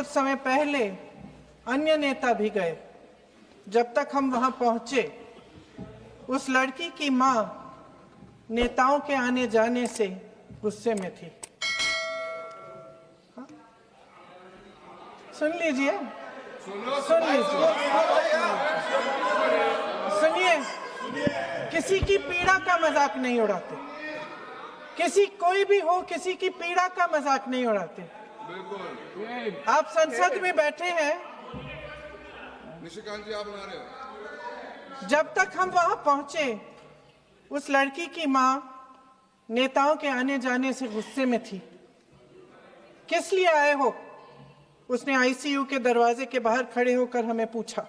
समय पहले अन्य नेता भी गए। जब तक हम वहां पहुंचे, उस लड़की की मां नेताओं के आने जाने से गुस्से में थी। हाँ? सुन लीजिए, सुनिए, किसी की पीड़ा का मजाक नहीं उड़ाते। कोई भी हो, किसी की पीड़ा का मजाक नहीं उड़ाते। आप संसद में बैठे हैं, निशिकांत जी आप बना रहे हो। जब तक हम वहां पहुंचे, उस लड़की की मां नेताओं के आने जाने से गुस्से में थी। किस लिए आए हो? उसने आईसीयू के दरवाजे के बाहर खड़े होकर हमें पूछा।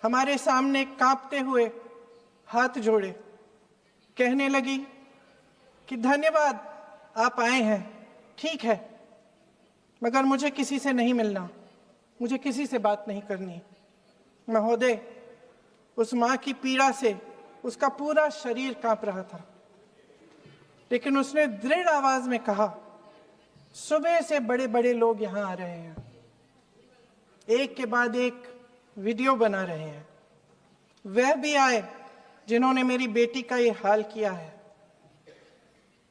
हमारे सामने कांपते हुए हाथ जोड़े कहने लगी कि धन्यवाद, आप आए हैं, ठीक है, मगर मुझे किसी से नहीं मिलना, मुझे किसी से बात नहीं करनी। महोदय, उस मां की पीड़ा से उसका पूरा शरीर कांप रहा था, लेकिन उसने दृढ़ आवाज में कहा, सुबह से बड़े बड़े लोग यहां आ रहे हैं, एक के बाद एक वीडियो बना रहे हैं। वह भी आए जिन्होंने मेरी बेटी का ये हाल किया है।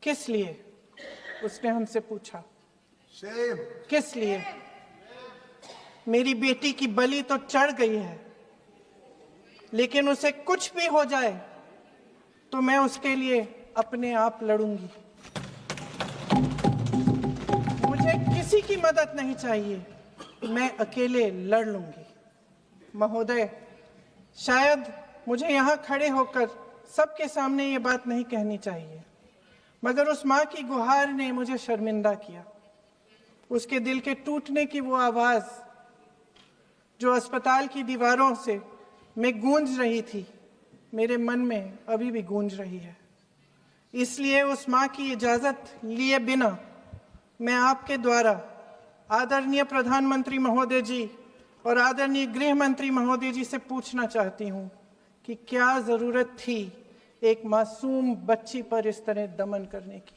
किस लिए? उसने हमसे पूछा। किस लिए? मेरी बेटी की बलि तो चढ़ गई है, लेकिन उसे कुछ भी हो जाए तो मैं उसके लिए अपने आप लड़ूंगी। मुझे किसी की मदद नहीं चाहिए, मैं अकेले लड़ लूंगी। महोदय, शायद मुझे यहाँ खड़े होकर सबके सामने ये बात नहीं कहनी चाहिए, मगर उस माँ की गुहार ने मुझे शर्मिंदा किया। उसके दिल के टूटने की वो आवाज जो अस्पताल की दीवारों से में गूंज रही थी, मेरे मन में अभी भी गूंज रही है। इसलिए उस माँ की इजाजत लिए बिना मैं आपके द्वारा आदरणीय प्रधानमंत्री महोदय जी और आदरणीय गृह मंत्री महोदय जी से पूछना चाहती हूँ कि क्या जरूरत थी एक मासूम बच्ची पर इस तरह दमन करने की?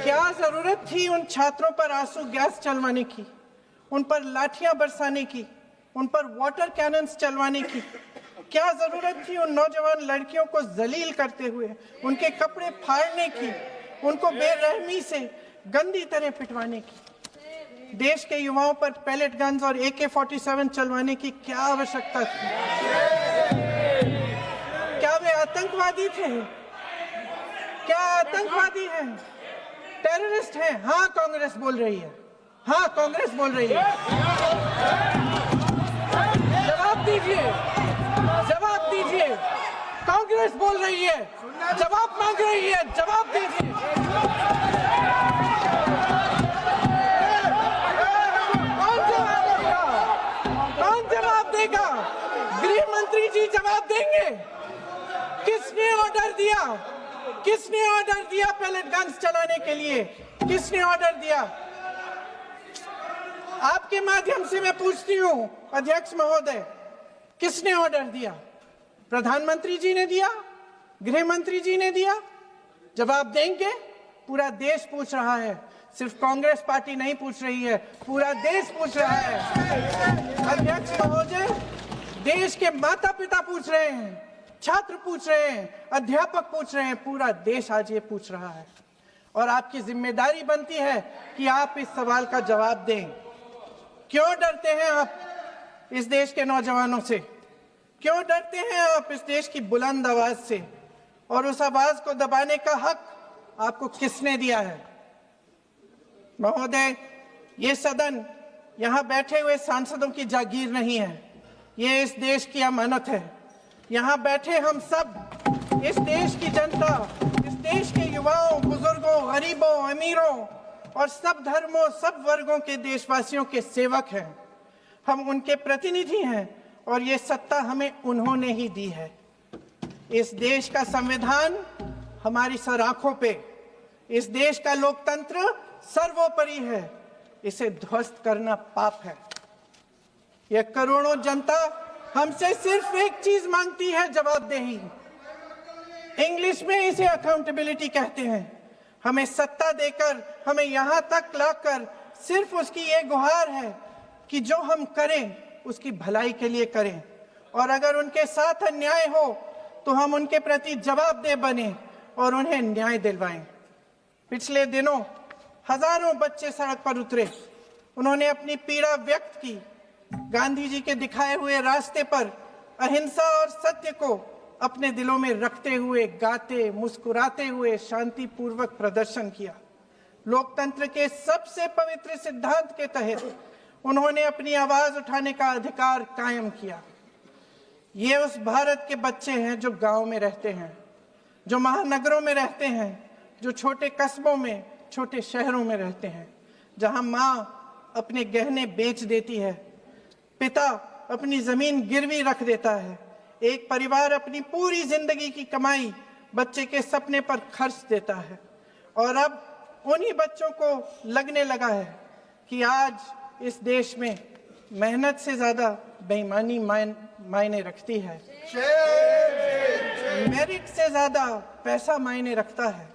क्या जरूरत थी उन छात्रों पर आंसू गैस चलवाने की, उन पर लाठियां बरसाने की, उन पर वाटर कैनन्स चलवाने की? क्या जरूरत थी उन नौजवान लड़कियों को जलील करते हुए उनके कपड़े फाड़ने की, उनको बेरहमी से गंदी तरह पिटवाने की? देश के युवाओं पर पैलेट गन्स और AK-47 चलवाने की क्या आवश्यकता थी? क्या वे आतंकवादी थे? क्या आतंकवादी हैं? टेररिस्ट हैं? हाँ, कांग्रेस बोल रही है। हाँ, कांग्रेस बोल रही है। जवाब दीजिए, जवाब दीजिए। कांग्रेस बोल रही है, जवाब मांग रही है, जवाब दीजिए। कौन जवाब देगा? गृह मंत्री जी जवाब देंगे। किसने ऑर्डर दिया? किसने ऑर्डर दिया पैलेट गन्स चलाने के लिए? किसने ऑर्डर दिया? आपके माध्यम से मैं पूछती हूं अध्यक्ष महोदय, किसने ऑर्डर दिया? प्रधानमंत्री जी ने दिया? गृह मंत्री जी ने दिया? जवाब देंगे? पूरा देश पूछ रहा है, सिर्फ कांग्रेस पार्टी नहीं पूछ रही है, पूरा देश पूछ रहा है। अध्यक्ष महोदय, देश के माता पिता पूछ रहे हैं, छात्र पूछ रहे हैं, अध्यापक पूछ रहे हैं, पूरा देश आज ये पूछ रहा है। और आपकी जिम्मेदारी बनती है कि आप इस सवाल का जवाब दें। क्यों डरते हैं आप इस देश के नौजवानों से? क्यों डरते हैं आप इस देश की बुलंद आवाज से? और उस आवाज को दबाने का हक आपको किसने दिया है? महोदय, ये सदन यहाँ बैठे हुए सांसदों की जागीर नहीं है, ये इस देश की अमानत है। यहाँ बैठे हम सब इस देश की जनता, इस देश के युवाओं, बुजुर्गों, गरीबों, अमीरों और सब धर्मों, सब वर्गों के देशवासियों के सेवक हैं। हम उनके प्रतिनिधि हैं और ये सत्ता हमें उन्होंने ही दी है। इस देश का संविधान हमारी सर आंखों पे, इस देश का लोकतंत्र सर्वोपरि है, इसे ध्वस्त करना पाप है। यह करोड़ों जनता हमसे सिर्फ एक चीज मांगती है, जवाबदेही। इंग्लिश में इसे अकाउंटेबिलिटी कहते हैं। हमें सत्ता देकर, हमें यहां तक लाकर सिर्फ उसकी ये गुहार है कि जो हम करें उसकी भलाई के लिए करें, और अगर उनके साथ अन्याय हो तो हम उनके प्रति जवाबदेह बने और उन्हें न्याय दिलवाएं। पिछले दिनों हजारों बच्चे सड़क पर उतरे, उन्होंने अपनी पीड़ा व्यक्त की। गांधी जी के दिखाए हुए रास्ते पर अहिंसा और सत्य को अपने दिलों में रखते हुए गाते मुस्कुराते हुए शांतिपूर्वक प्रदर्शन किया। लोकतंत्र के सबसे पवित्र सिद्धांत के तहत उन्होंने अपनी आवाज उठाने का अधिकार कायम किया। ये उस भारत के बच्चे हैं जो गांव में रहते हैं, जो महानगरों में रहते हैं, जो छोटे कस्बों में, छोटे शहरों में रहते हैं, जहां माँ अपने गहने बेच देती है, पिता अपनी जमीन गिरवी रख देता है, एक परिवार अपनी पूरी जिंदगी की कमाई बच्चे के सपने पर खर्च देता है। और अब उन्हीं बच्चों को लगने लगा है कि आज इस देश में मेहनत से ज्यादा बेईमानी मायने रखती है, मेरिट से ज्यादा पैसा मायने रखता है।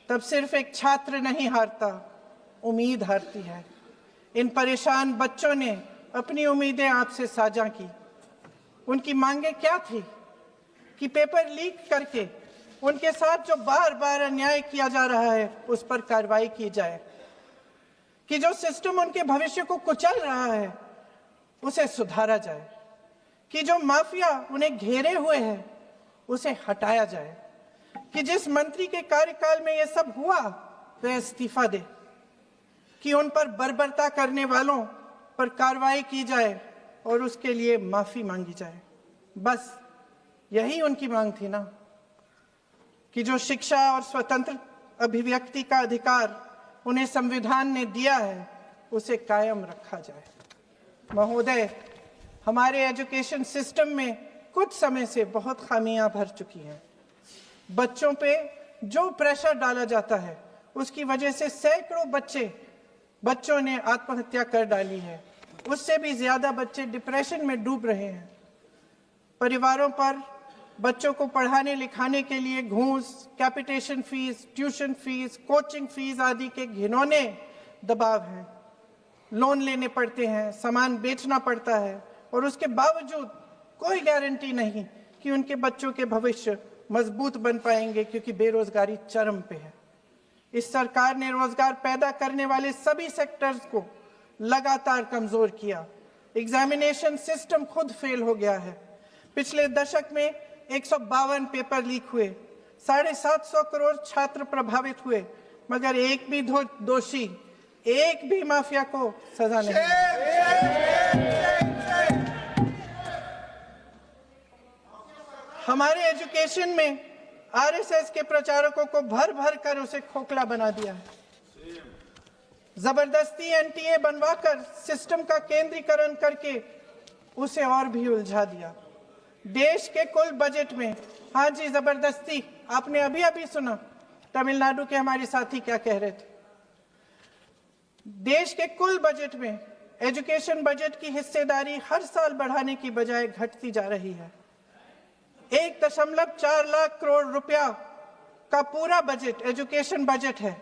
तब सिर्फ एक छात्र नहीं हारता, उम्मीद हारती है। इन परेशान बच्चों ने अपनी उम्मीदें आपसे साझा की। उनकी मांगे क्या थी? कि पेपर लीक करके उनके साथ जो बार बार अन्याय किया जा रहा है उस पर कार्रवाई की जाए, कि जो सिस्टम उनके भविष्य को कुचल रहा है उसे सुधारा जाए, कि जो माफिया उन्हें घेरे हुए है उसे हटाया जाए, कि जिस मंत्री के कार्यकाल में यह सब हुआ वह इस्तीफा दे, कि उन पर बर्बरता करने वालों पर कार्रवाई की जाए और उसके लिए माफी मांगी जाए। बस यही उनकी मांग थी ना, कि जो शिक्षा और स्वतंत्र अभिव्यक्ति का अधिकार उन्हें संविधान ने दिया है उसे कायम रखा जाए। महोदय, हमारे एजुकेशन सिस्टम में कुछ समय से बहुत खामियां भर चुकी हैं। बच्चों पे जो प्रेशर डाला जाता है उसकी वजह से सैकड़ों बच्चों ने आत्महत्या कर डाली है। उससे भी ज्यादा बच्चे डिप्रेशन में डूब रहे हैं। परिवारों पर बच्चों को पढ़ाने लिखाने के लिए घूस, capitation fees, tuition fees, coaching fees आदि के घिनौने दबाव हैं। लोन लेने पड़ते हैं, सामान बेचना पड़ता है, और उसके बावजूद कोई गारंटी नहीं कि उनके बच्चों के भविष्य मजबूत बन पाएंगे, क्योंकि बेरोजगारी चरम पे है। इस सरकार ने रोजगार पैदा करने वाले सभी सेक्टर्स को लगातार कमजोर किया। एग्जामिनेशन सिस्टम खुद फेल हो गया है। पिछले दशक में 152 पेपर लीक हुए, 750 करोड़ छात्र प्रभावित हुए, मगर एक भी दोषी, एक भी माफिया को सजा नहीं। हमारे एजुकेशन में आरएसएस के प्रचारकों को भर भर कर उसे खोखला बना दिया है। जबरदस्ती एनटीए बनवाकर सिस्टम का केंद्रीकरण करके उसे और भी उलझा दिया। देश के कुल बजट में, हाँ जी जबरदस्ती, आपने अभी अभी सुना तमिलनाडु के हमारे साथी क्या कह रहे थे। देश के कुल बजट में एजुकेशन बजट की हिस्सेदारी हर साल बढ़ाने की बजाय घटती जा रही है। 1.4 लाख करोड़ रुपया का पूरा बजट एजुकेशन बजट है,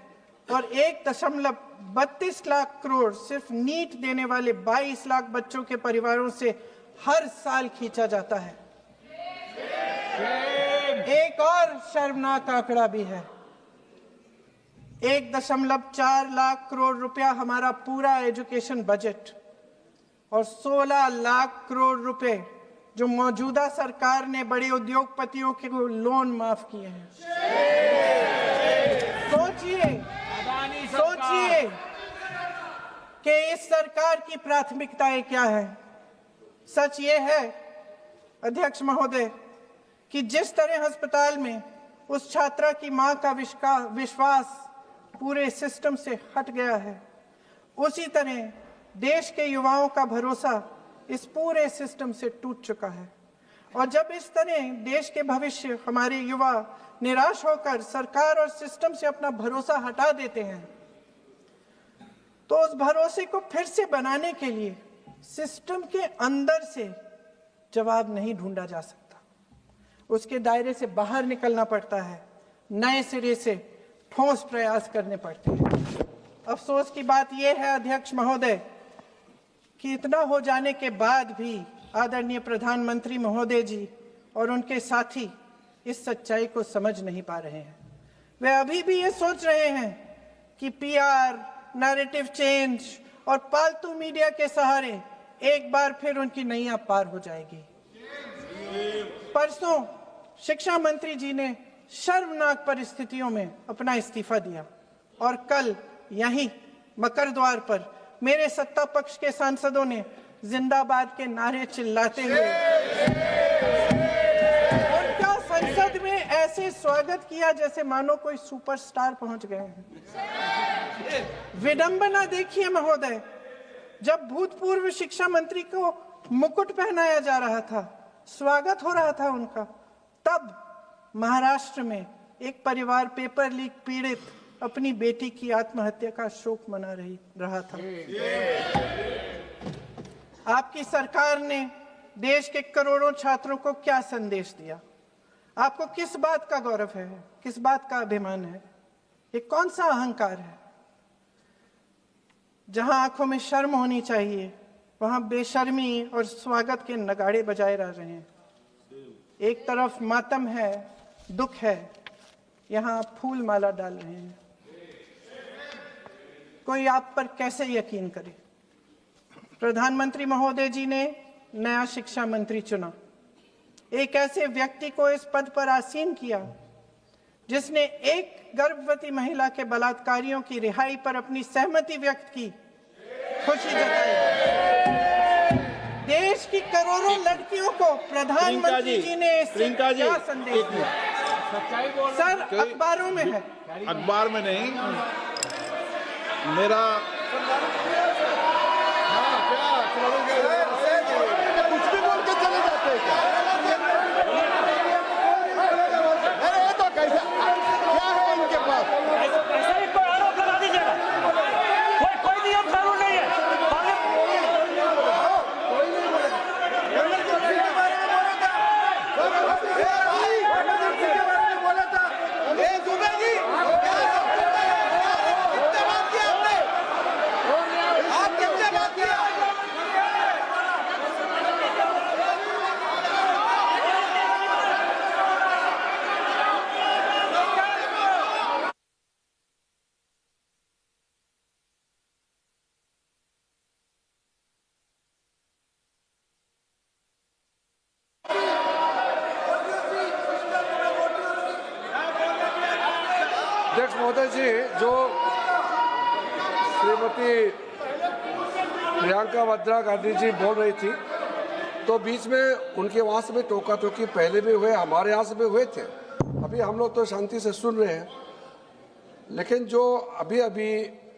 और 1.32 लाख करोड़ सिर्फ नीट देने वाले 22 लाख बच्चों के परिवारों से हर साल खींचा जाता है। एक और शर्मनाक आंकड़ा भी है। 1.4 लाख करोड़ रुपया हमारा पूरा एजुकेशन बजट, और 16 लाख करोड़ रुपए जो मौजूदा सरकार ने बड़े उद्योगपतियों के लोन माफ किए हैं। सोचिए कि इस सरकार की प्राथमिकताएं क्या है। सच ये है अध्यक्ष महोदय कि जिस तरह अस्पताल में उस छात्रा की मां का विश्वास पूरे सिस्टम से हट गया है, उसी तरह देश के युवाओं का भरोसा इस पूरे सिस्टम से टूट चुका है। और जब इस तरह देश के भविष्य, हमारे युवा निराश होकर सरकार और सिस्टम से अपना भरोसा हटा देते हैं, तो उस भरोसे को फिर से बनाने के लिए सिस्टम के अंदर से जवाब नहीं ढूंढा जा सकता। उसके दायरे से बाहर निकलना पड़ता है, नए सिरे से ठोस प्रयास करने पड़ते हैं। अफसोस की बात यह है अध्यक्ष महोदय कि इतना हो जाने के बाद भी आदरणीय प्रधानमंत्री महोदय जी और उनके साथी इस सच्चाई को समझ नहीं पा रहे हैं। वे अभी भी ये सोच रहे हैं कि पीआर, नैरेटिव चेंज और पालतू मीडिया के सहारे एक बार फिर उनकी नैया पार हो जाएगी। परसों शिक्षा मंत्री जी ने शर्मनाक परिस्थितियों में अपना इस्तीफा दिया और कल यहीं मकर द्वार पर मेरे सत्ता पक्ष के सांसदों ने जिंदाबाद के नारे चिल्लाते हुए उनका संसद में ऐसे स्वागत किया जैसे मानो कोई सुपरस्टार पहुंच गए हैं। विडंबना देखिए महोदय, जब भूतपूर्व शिक्षा मंत्री को मुकुट पहनाया जा रहा था, स्वागत हो रहा था उनका, तब महाराष्ट्र में एक परिवार पेपर लीक पीड़ित अपनी बेटी की आत्महत्या का शोक मना रहा था। आपकी सरकार ने देश के करोड़ों छात्रों को क्या संदेश दिया? आपको किस बात का गौरव है, किस बात का अभिमान है, ये कौन सा अहंकार है? जहां आंखों में शर्म होनी चाहिए वहां बेशर्मी और स्वागत के नगाड़े बजाए रह रहे हैं। एक तरफ मातम है, दुख है, यहां फूल माला डाल रहे हैं। कोई आप पर कैसे यकीन करे? प्रधानमंत्री महोदय जी ने नया शिक्षा मंत्री चुना, एक ऐसे व्यक्ति को इस पद पर आसीन किया जिसने एक गर्भवती महिला के बलात्कारियों की रिहाई पर अपनी सहमति व्यक्त की, खुशी जताई। देश की करोड़ों लड़कियों को प्रधानमंत्री जी ने इससे क्या संदेश दिया? सर, अखबारों में है। अखबार में नहीं, मेरा कुछ भी बोल के चले जाते हैं क्या? अरे ये तो कैसा क्या है इनके पास? ऐसा ही कोई आरोप लगा दीजिएगा। कोई नियम कानून नहीं है। अध्यक्ष महोदय जी, जो श्रीमती प्रियंका वाड्रा गांधी जी बोल रही थी, तो बीच में उनके वहाँ से भी टोका टोकी पहले भी हुए, हमारे यहाँ से भी हुए थे। अभी हम लोग तो शांति से सुन रहे हैं, लेकिन जो अभी अभी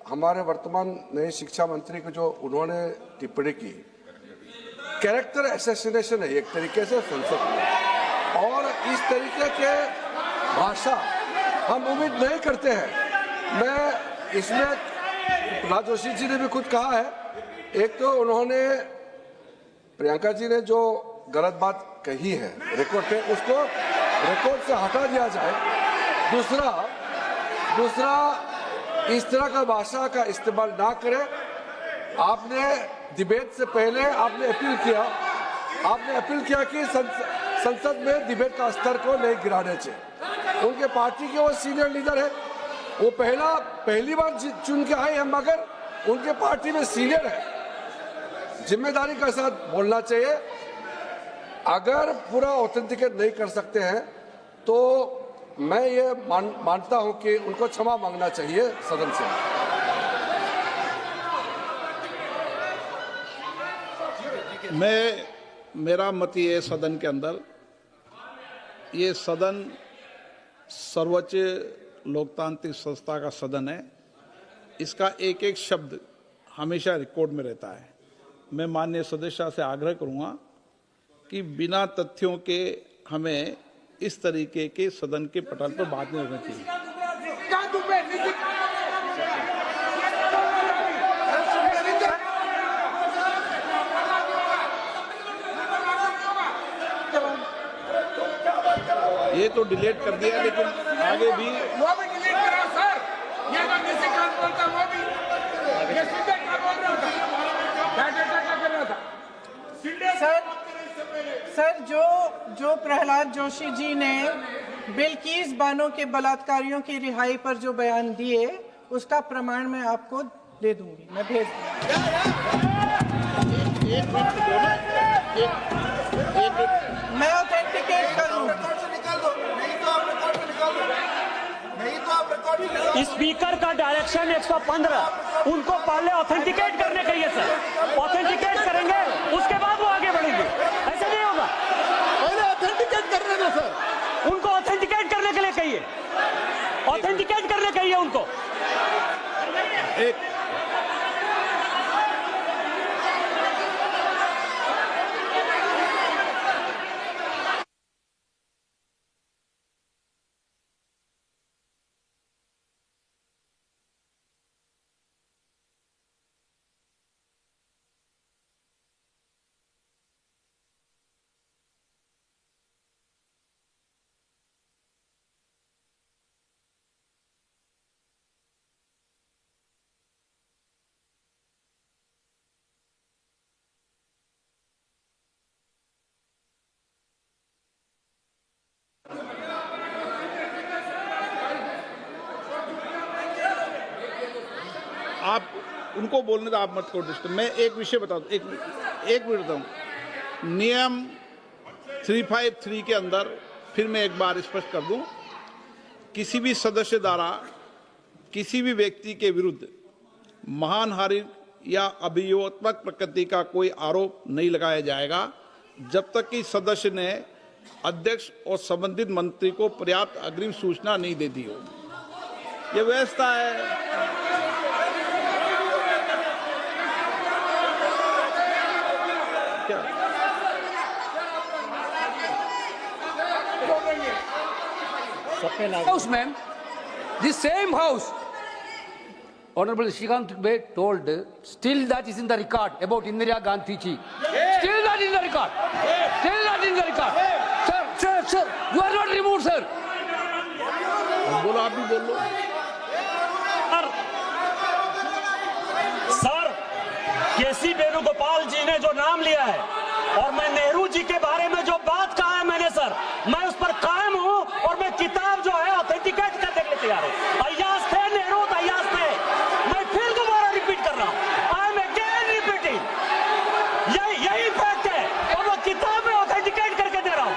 हमारे वर्तमान नए शिक्षा मंत्री को जो उन्होंने टिप्पणी की, कैरेक्टर असैसिनेशन है एक तरीके से संसद में, और इस तरीके के भाषा हम उम्मीद नहीं करते हैं। मैं इसमें प्रहलाद जोशी जी ने भी खुद कहा है, एक तो उन्होंने प्रियंका जी ने जो गलत बात कही है रिकॉर्ड पे, उसको रिकॉर्ड से हटा दिया जाए। दूसरा इस तरह का भाषा का इस्तेमाल ना करें। आपने डिबेट से पहले आपने अपील किया कि संसद में डिबेट का स्तर को नहीं गिराने चाहिए। उनके पार्टी के वो सीनियर लीडर है, वो पहली बार चुन के आए हैं, मगर उनके पार्टी में सीनियर है। जिम्मेदारी के साथ बोलना चाहिए। अगर पूरा ऑथेंटिकेट नहीं कर सकते हैं तो मैं ये मानता हूं कि उनको क्षमा मांगना चाहिए सदन से। मेरा मत ये है, सदन के अंदर ये सदन सर्वोच्च लोकतांत्रिक संस्था का सदन है, इसका एक एक शब्द हमेशा रिकॉर्ड में रहता है। मैं माननीय सदस्य से आग्रह करूंगा कि बिना तथ्यों के हमें इस तरीके के सदन के पटल पर बात नहीं होनी चाहिए। ये तो डिलीट कर दिया, लेकिन आगे भी वो भी डिलीट करा सर, ये तो किसी का बोलता वो भी जो प्रहलाद जोशी जी ने बिल्किस बानो के बलात्कारियों की रिहाई पर जो बयान दिए, उसका प्रमाण मैं आपको दे दूंगी, मैं भेज दूंगी। मैं ऑथेंटिकेट करूंगी। स्पीकर का डायरेक्शन 115, उनको पहले ऑथेंटिकेट करने के लिए सर, ऑथेंटिकेट करेंगे उसके बाद वो आगे बढ़ेंगे, ऐसा नहीं होगा। पहले ऑथेंटिकेट करने दो सर, उनको ऑथेंटिकेट करने के लिए कहिए, ऑथेंटिकेट करने कहिए उनको। आप उनको बोलने दो, आप मत करो डिस्टर्ब। मैं एक विषय बता दूं, एक मिनट बताऊं। नियम 353 के अंदर फिर मैं एक बार स्पष्ट कर दूं, किसी भी सदस्य द्वारा किसी भी व्यक्ति के विरुद्ध मानहानि या अभियोगात्मक प्रकृति का कोई आरोप नहीं लगाया जाएगा जब तक कि सदस्य ने अध्यक्ष और संबंधित मंत्री को पर्याप्त अग्रिम सूचना नहीं दे दी हो। यह व्यवस्था है। Houseman, the same house, Honorable Shrikant Dubey told, still that is in the record about Indira Gandhi ji. Still that is in the record. Still that is in the record. Sir, you are not removed, sir. बोलो, आप भी बोल लो। Sir, केसी वेणुगोपाल जी ने जो नाम लिया है और मैं नेहरू जी के बारे में जो बात कहा है मैंने सर, मैं उस पर कायम हूं और मैं किताब जो है ऑथेंटिकेट करने के लिए तैयार हूं। अय्याज थे नेहरू, अय्याज थे। मैं फिर दोबारा रिपीट कर रहा हूं, आई एम अगेन रिपीटिंग, यही फैक्ट है और वो किताब में ऑथेंटिकेट करके दे रहा हूं।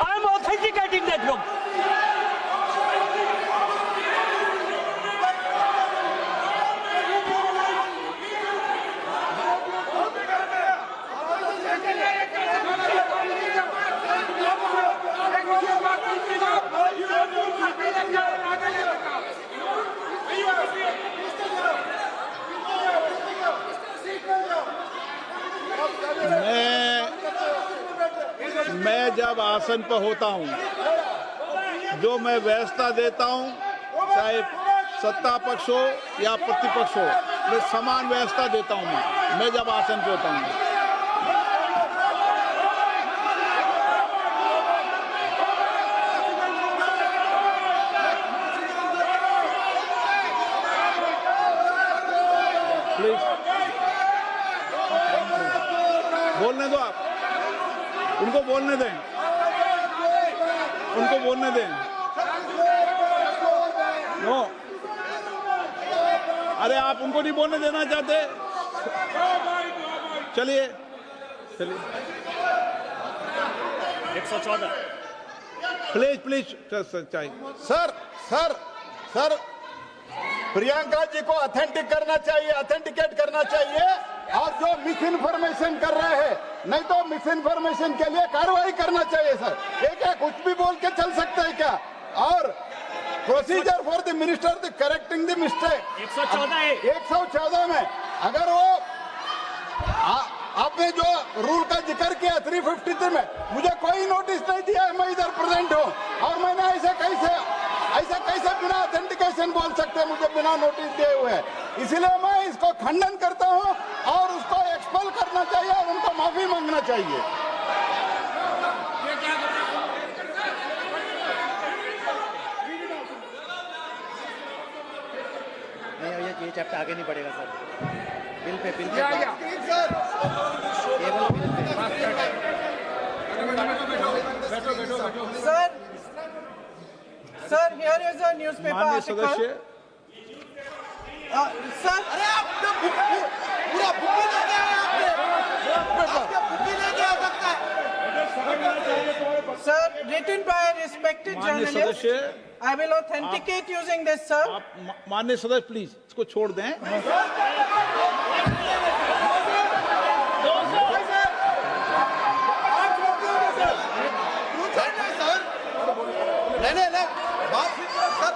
I am authenticating that book. मैं जब आसन पर होता हूं, जो मैं व्यवस्था देता हूं, चाहे सत्ता पक्ष हो या प्रतिपक्ष हो, मैं समान व्यवस्था देता हूं। मैं जब आसन पर होता हूं, प्लीज बोलने दो, आप उनको बोलने दें, उनको बोलने दें। नो, अरे आप उनको नहीं बोलने देना चाहते? चलिए 114 प्लीज चाहिए। सर प्रियंका जी को ऑथेंटिकेट करना चाहिए और जो मिस इन्फॉर्मेशन कर रहे हैं, नहीं तो मिस इन्फॉर्मेशन के लिए कार्रवाई करना चाहिए सर। ये क्या कुछ भी बोल के चल सकते हैं क्या? और procedure for the minister the correcting the mistake 114 में अगर वो आपने जो रूल का जिक्र किया 353 में, मुझे कोई नोटिस नहीं दिया है, मैं इधर प्रेजेंट हूँ और मैंने ऐसे कैसे बिना ऑथेंटिकेशन बोल सकते हैं मुझे बिना नोटिस दिए हुए। इसलिए मैं इसको खंडन करता हूं और उसको एक्सपेल करना चाहिए और उनको माफी मांगना चाहिए। नहीं, ये चैप्टर आगे नहीं बढ़ेगा sir. Bill pay sir Sir, sir, here is a newspaper माननीय article. सदस्य, Sir, पूरा बुक ही लेके आए आपने बुक ही लेके आ सकता है sir, written by a respected माननीय journalist. सदस्य, I will authenticate using this, sir. आप माननीय सदस्य प्लीज इसको छोड़ दें। नहीं बात सर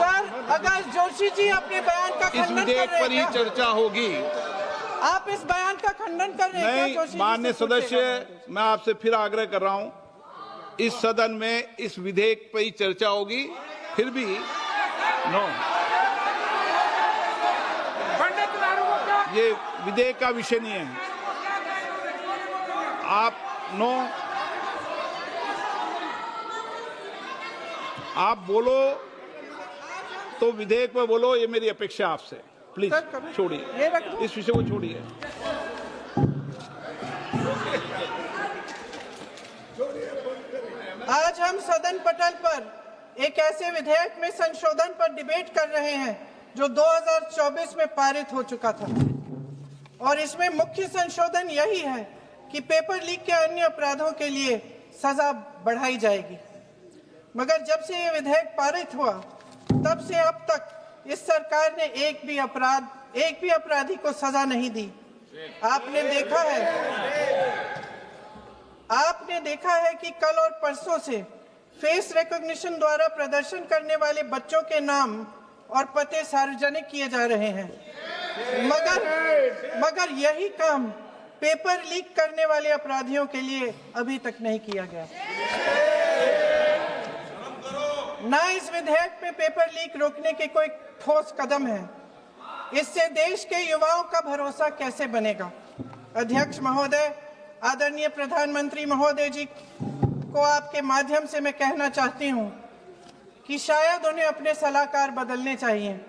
सर, अगर जोशी जी अपने बयान का इस खंडन कर विधेयक रहे पर ही हैं क्या? चर्चा होगी। आप इस बयान का खंडन कर रहे हैं क्या नहीं, जोशी जी माननीय से पूछेगा? सदस्य, मैं आपसे फिर आग्रह कर रहा हूं, इस सदन में इस विधेयक पर ही चर्चा होगी। फिर भी नो, ये विधेयक का विषय नहीं है। आप नो, आप बोलो तो विधेयक पर बोलो, ये मेरी अपेक्षा आपसे। प्लीज सर, कभी- छोड़िए, ये रख दो। इस विषय को छोड़िए। आज हम सदन पटल पर एक ऐसे विधेयक में संशोधन पर डिबेट कर रहे हैं जो 2024 में पारित हो चुका था, और इसमें मुख्य संशोधन यही है कि पेपर लीक के अन्य अपराधों के लिए सजा बढ़ाई जाएगी। मगर जब से ये विधेयक पारित हुआ तब से अब तक इस सरकार ने एक भी अपराधी को सजा नहीं दी। आपने देखा है कि कल और परसों से फेस रिकॉग्निशन द्वारा प्रदर्शन करने वाले बच्चों के नाम और पते सार्वजनिक किए जा रहे हैं, मगर यही काम पेपर लीक करने वाले अपराधियों के लिए अभी तक नहीं किया गया। ना इस विधेयक में पेपर लीक रोकने के कोई ठोस कदम है। इससे देश के युवाओं का भरोसा कैसे बनेगा? अध्यक्ष महोदय, आदरणीय प्रधानमंत्री महोदय जी को आपके माध्यम से मैं कहना चाहती हूं कि शायद उन्हें अपने सलाहकार बदलने चाहिए।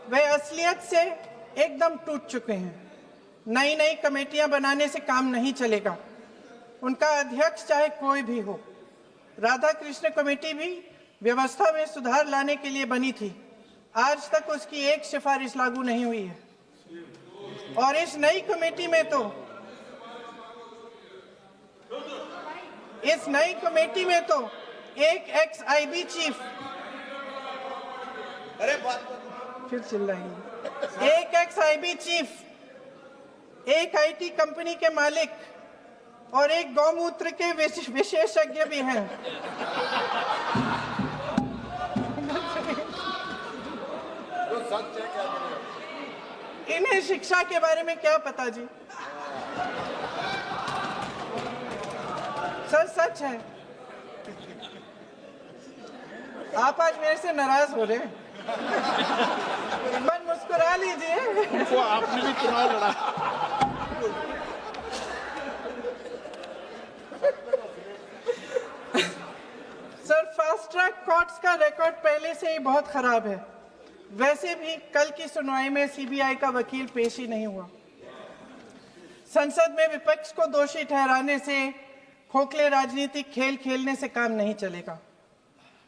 वे असलियत से एकदम टूट चुके हैं। नई कमेटियां बनाने से काम नहीं चलेगा। उनका अध्यक्ष चाहे कोई भी हो। राधा कृष्ण कमेटी भी व्यवस्था में सुधार लाने के लिए बनी थी। आज तक उसकी एक सिफारिश लागू नहीं हुई है, और इस नई कमेटी में तो एक एक्स-आईबी चीफ, फिर चिल्लाएंगे, एक एक्स-आईबी चीफ, एक आईटी कंपनी के मालिक और एक गौमूत्र के विशेषज्ञ भी हैं। इन्हें शिक्षा के बारे में क्या पता जी? सर, सच है। आप आज मेरे से नाराज हो रहे हैं। मन मुस्कुरा लीजिए। उनको आपने भी चुनाव लड़ा। सर, फास्ट ट्रैक कोर्ट्स का रिकॉर्ड पहले से ही बहुत खराब है। वैसे भी कल की सुनवाई में सीबीआई का वकील पेश ही नहीं हुआ। संसद में विपक्ष को दोषी ठहराने से, खोखले राजनीतिक खेल खेलने से काम नहीं चलेगा।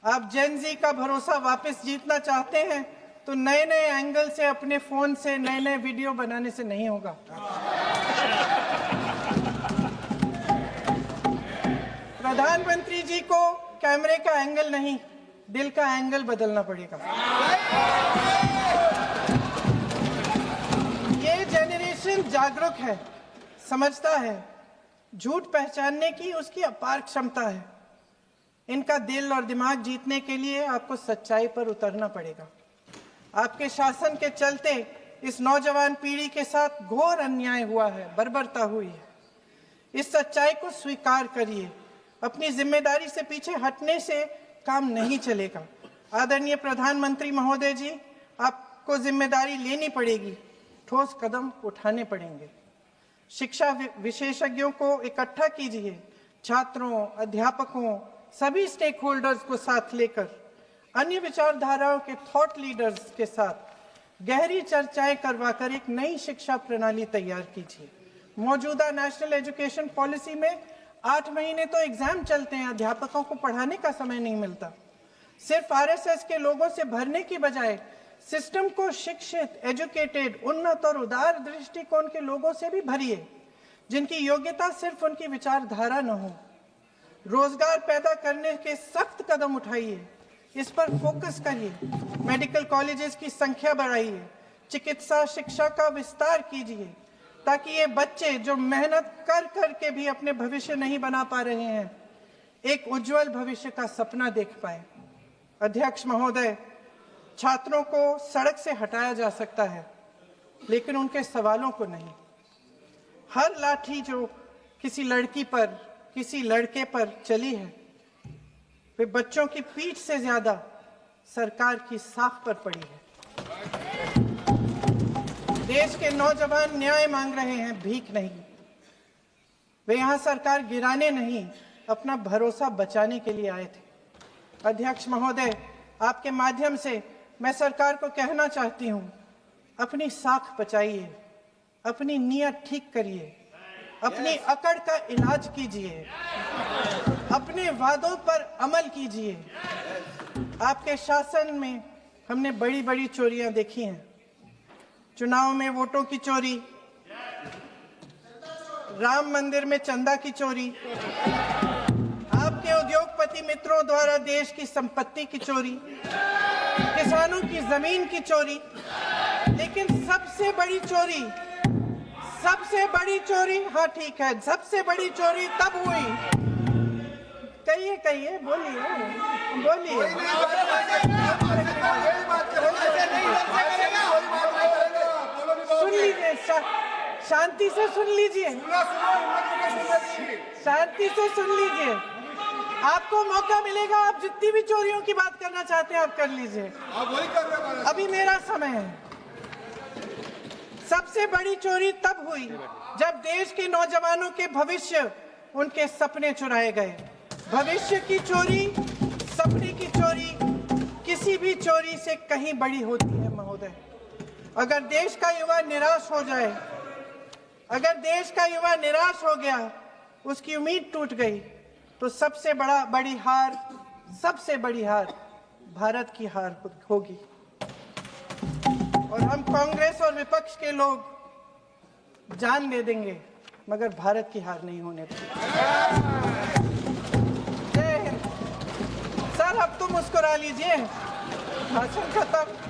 आप जेन जी का भरोसा वापस जीतना चाहते हैं तो नए एंगल से अपने फोन से नए वीडियो बनाने से नहीं होगा। प्रधानमंत्री जी को कैमरे का एंगल नहीं, दिल का एंगल बदलना पड़ेगा। ये जेनरेशन जागरूक है, समझता है। झूठ पहचानने की उसकी अपार क्षमता है। इनका दिल और दिमाग जीतने के लिए आपको सच्चाई पर उतरना पड़ेगा। आपके शासन के चलते इस नौजवान पीढ़ी के साथ घोर अन्याय हुआ है, बर्बरता हुई है। इस सच्चाई को स्वीकार करिए। अपनी जिम्मेदारी से पीछे हटने से काम नहीं चलेगा। आदरणीय प्रधानमंत्री महोदय जी, आपको जिम्मेदारी लेनी पड़ेगी, ठोस कदम उठाने पड़ेंगे। शिक्षा विशेषज्ञों को इकट्ठा कीजिए, छात्रों, अध्यापकों, सभी स्टेक होल्डर्स को साथ लेकर अन्य विचारधाराओं के थॉट लीडर्स के साथ गहरी चर्चाएं करवाकर एक नई शिक्षा प्रणाली तैयार कीजिए। मौजूदा नेशनल एजुकेशन पॉलिसी में 8 महीने तो एग्जाम चलते हैं, अध्यापकों को पढ़ाने का समय नहीं मिलता। सिर्फ आरएसएस के लोगों से भरने की बजाय सिस्टम को शिक्षित, एजुकेटेड, उन्नत और उदार दृष्टिकोण के लोगों से भी भरिए, जिनकी योग्यता सिर्फ उनकी विचारधारा न हो। रोजगार पैदा करने के सख्त कदम उठाइए, इस पर फोकस करिए। मेडिकल कॉलेजेस की संख्या बढ़ाइए, चिकित्सा शिक्षा का विस्तार कीजिए, ताकि ये बच्चे जो मेहनत कर कर के भी अपने भविष्य नहीं बना पा रहे हैं, एक उज्जवल भविष्य का सपना देख पाए। अध्यक्ष महोदय, छात्रों को सड़क से हटाया जा सकता है, लेकिन उनके सवालों को नहीं। हर लाठी जो किसी लड़की पर, किसी लड़के पर चली है, वे बच्चों की पीठ से ज्यादा सरकार की साख पर पड़ी है। देश के नौजवान न्याय मांग रहे हैं, भीख नहीं। वे यहां सरकार गिराने नहीं, अपना भरोसा बचाने के लिए आए थे। अध्यक्ष महोदय, आपके माध्यम से मैं सरकार को कहना चाहती हूं, अपनी साख बचाइए, अपनी नीयत ठीक करिए, अपनी अकड़ का इलाज कीजिए, अपने वादों पर अमल कीजिए। आपके शासन में हमने बड़ी बड़ी चोरियां देखी हैं। चुनाव में वोटों की चोरी, राम मंदिर में चंदा की चोरी, आपके उद्योगपति मित्रों द्वारा देश की संपत्ति की चोरी, किसानों की जमीन की चोरी, लेकिन सबसे बड़ी चोरी, हाँ ठीक है, सबसे बड़ी चोरी तब हुई। कहिए, बोलिए। सुन लीजिए, शांति से सुन लीजिए, शांति से सुन लीजिए। आपको मौका मिलेगा, आप जितनी भी चोरियों की बात करना चाहते हैं आप कर लीजिए, अभी मेरा समय है। सबसे बड़ी चोरी तब हुई जब देश के नौजवानों के भविष्य, उनके सपने चुराए गए। भविष्य की चोरी, सपने की चोरी किसी भी चोरी से कहीं बड़ी होती है महोदय। अगर देश का युवा निराश हो जाए, अगर देश का युवा निराश हो गया, उसकी उम्मीद टूट गई, तो सबसे बड़ी हार भारत की हार होगी। और हम कांग्रेस और विपक्ष के लोग जान दे देंगे, मगर भारत की हार नहीं होने देंगे। जय हिंद। सर, अब तो मुस्कुरा लीजिए, भाषण खत्म।